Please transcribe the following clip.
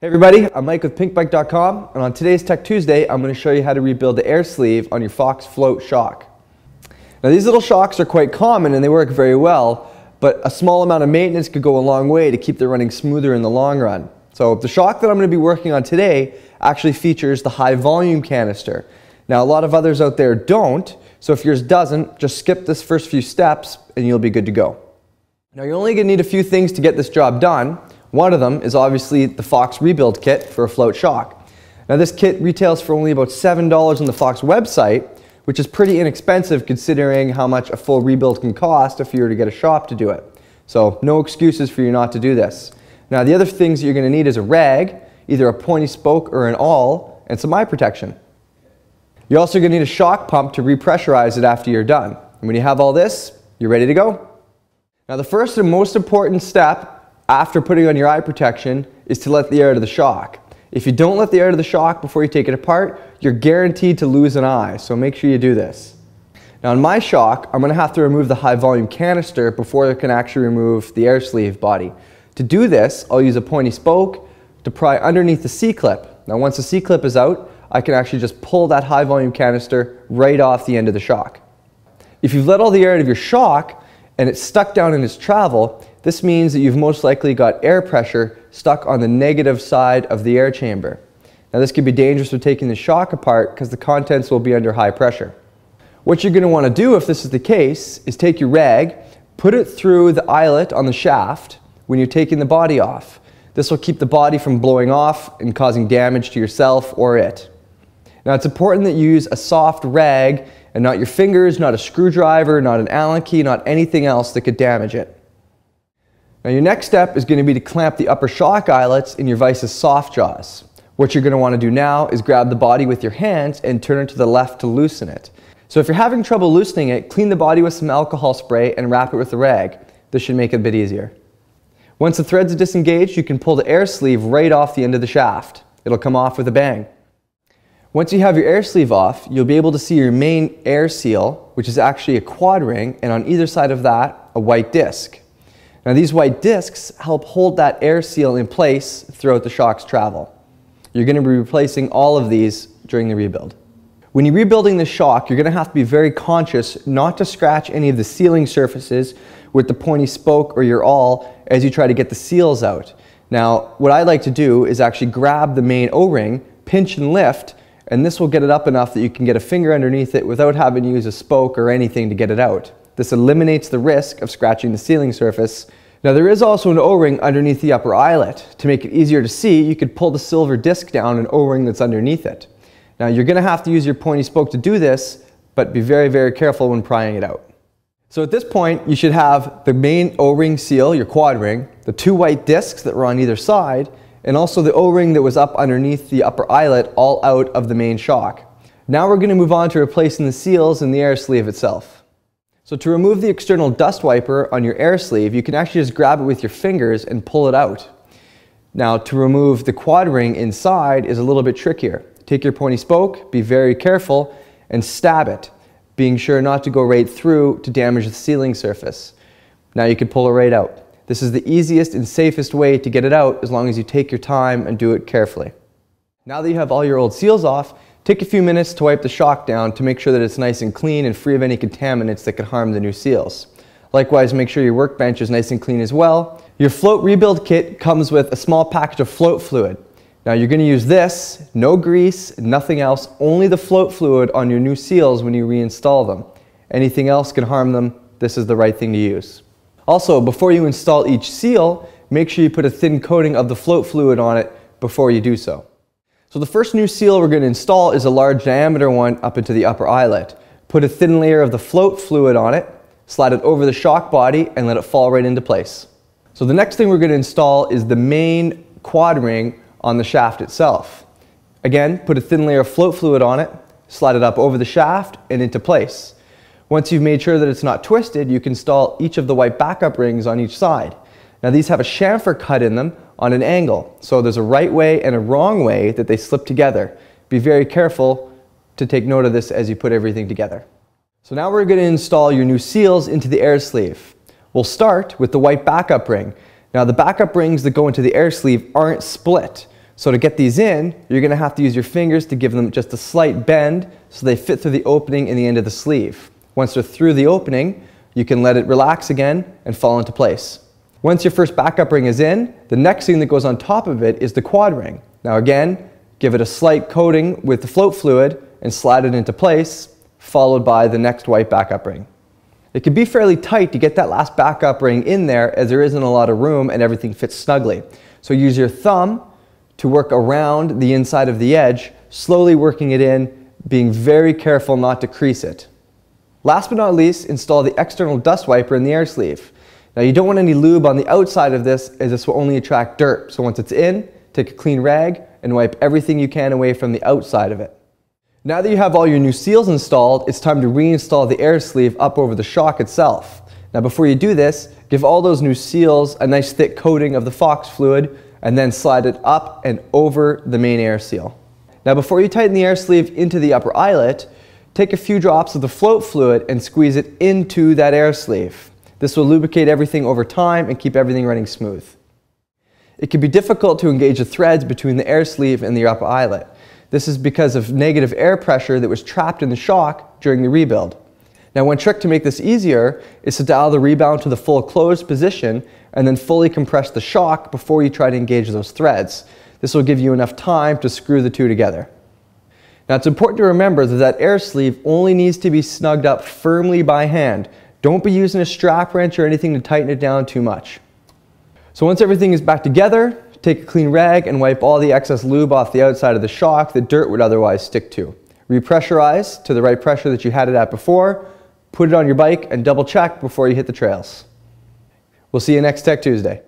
Hey everybody, I'm Mike with pinkbike.com, and on today's Tech Tuesday, I'm going to show you how to rebuild the air sleeve on your Fox Float shock. Now these little shocks are quite common and they work very well, but a small amount of maintenance could go a long way to keep them running smoother in the long run. So the shock that I'm going to be working on today actually features the high volume canister. Now a lot of others out there don't, so if yours doesn't, just skip this first few steps and you'll be good to go. Now you're only going to need a few things to get this job done. One of them is obviously the Fox rebuild kit for a float shock. Now this kit retails for only about $7 on the Fox website, which is pretty inexpensive considering how much a full rebuild can cost if you were to get a shop to do it. So no excuses for you not to do this. Now the other things you're going to need is a rag, either a pointy spoke or an awl, and some eye protection. You're also going to need a shock pump to repressurize it after you're done. And when you have all this, you're ready to go. Now the first and most important step after putting on your eye protection is to let the air out of the shock. If you don't let the air out of the shock before you take it apart, you're guaranteed to lose an eye, so make sure you do this. Now on my shock, I'm going to have to remove the high volume canister before I can actually remove the air sleeve body. To do this, I'll use a pointy spoke to pry underneath the C-clip. Now once the C-clip is out, I can actually just pull that high volume canister right off the end of the shock. If you've let all the air out of your shock and it's stuck down in its travel, this means that you've most likely got air pressure stuck on the negative side of the air chamber. Now this could be dangerous with taking the shock apart because the contents will be under high pressure. What you're going to want to do if this is the case is take your rag, put it through the eyelet on the shaft when you're taking the body off. This will keep the body from blowing off and causing damage to yourself or it. Now it's important that you use a soft rag and not your fingers, not a screwdriver, not an Allen key, not anything else that could damage it. Now your next step is going to be to clamp the upper shock eyelets in your vice's soft jaws. What you're going to want to do now is grab the body with your hands and turn it to the left to loosen it. So if you're having trouble loosening it, clean the body with some alcohol spray and wrap it with the rag. This should make it a bit easier. Once the threads are disengaged, you can pull the air sleeve right off the end of the shaft. It'll come off with a bang. Once you have your air sleeve off, you'll be able to see your main air seal, which is actually a quad ring, and on either side of that, a white disc. Now these white discs help hold that air seal in place throughout the shock's travel. You're going to be replacing all of these during the rebuild. When you're rebuilding the shock, you're going to have to be very conscious not to scratch any of the sealing surfaces with the pointy spoke or your awl as you try to get the seals out. Now what I like to do is actually grab the main O-ring, pinch and lift, and this will get it up enough that you can get a finger underneath it without having to use a spoke or anything to get it out. This eliminates the risk of scratching the sealing surface. Now there is also an O-ring underneath the upper eyelet. To make it easier to see, you could pull the silver disc down an O-ring that's underneath it. Now you're going to have to use your pointy spoke to do this, but be very, very careful when prying it out. So at this point, you should have the main O-ring seal, your quad ring, the two white discs that were on either side, and also the O-ring that was up underneath the upper eyelet all out of the main shock. Now we're going to move on to replacing the seals in the air sleeve itself. So to remove the external dust wiper on your air sleeve, you can actually just grab it with your fingers and pull it out. Now to remove the quad ring inside is a little bit trickier. Take your pointy spoke, be very careful, and stab it, being sure not to go right through to damage the sealing surface. Now you can pull it right out. This is the easiest and safest way to get it out as long as you take your time and do it carefully. Now that you have all your old seals off, take a few minutes to wipe the shock down to make sure that it's nice and clean and free of any contaminants that could harm the new seals. Likewise, make sure your workbench is nice and clean as well. Your float rebuild kit comes with a small package of float fluid. Now you're going to use this, no grease, nothing else, only the float fluid on your new seals when you reinstall them. Anything else can harm them, this is the right thing to use. Also, before you install each seal, make sure you put a thin coating of the float fluid on it before you do so. So the first new seal we're going to install is a large diameter one up into the upper eyelet. Put a thin layer of the float fluid on it, slide it over the shock body, and let it fall right into place. So the next thing we're going to install is the main quad ring on the shaft itself. Again, put a thin layer of float fluid on it, slide it up over the shaft and into place. Once you've made sure that it's not twisted, you can install each of the white backup rings on each side. Now these have a chamfer cut in them on an angle, so there's a right way and a wrong way that they slip together. Be very careful to take note of this as you put everything together. So now we're going to install your new seals into the air sleeve. We'll start with the white backup ring. Now the backup rings that go into the air sleeve aren't split, So to get these in, you're going to have to use your fingers to give them just a slight bend so they fit through the opening in the end of the sleeve. Once they're through the opening, you can let it relax again and fall into place. Once your first backup ring is in, the next thing that goes on top of it is the quad ring. Now again, give it a slight coating with the float fluid and slide it into place, followed by the next white backup ring. It can be fairly tight to get that last backup ring in there, as there isn't a lot of room and everything fits snugly. So use your thumb to work around the inside of the edge, slowly working it in, being very careful not to crease it. Last but not least, install the external dust wiper in the air sleeve. Now you don't want any lube on the outside of this, as this will only attract dirt. So once it's in, take a clean rag and wipe everything you can away from the outside of it. Now that you have all your new seals installed, it's time to reinstall the air sleeve up over the shock itself. Now before you do this, give all those new seals a nice thick coating of the Fox fluid and then slide it up and over the main air seal. Now before you tighten the air sleeve into the upper eyelet, take a few drops of the float fluid and squeeze it into that air sleeve. This will lubricate everything over time and keep everything running smooth. It can be difficult to engage the threads between the air sleeve and the upper eyelet. This is because of negative air pressure that was trapped in the shock during the rebuild. Now one trick to make this easier is to dial the rebound to the full closed position and then fully compress the shock before you try to engage those threads. This will give you enough time to screw the two together. Now it's important to remember that air sleeve only needs to be snugged up firmly by hand. Don't be using a strap wrench or anything to tighten it down too much. So once everything is back together, take a clean rag and wipe all the excess lube off the outside of the shock that dirt would otherwise stick to. Repressurize to the right pressure that you had it at before, put it on your bike and double check before you hit the trails. We'll see you next Tech Tuesday.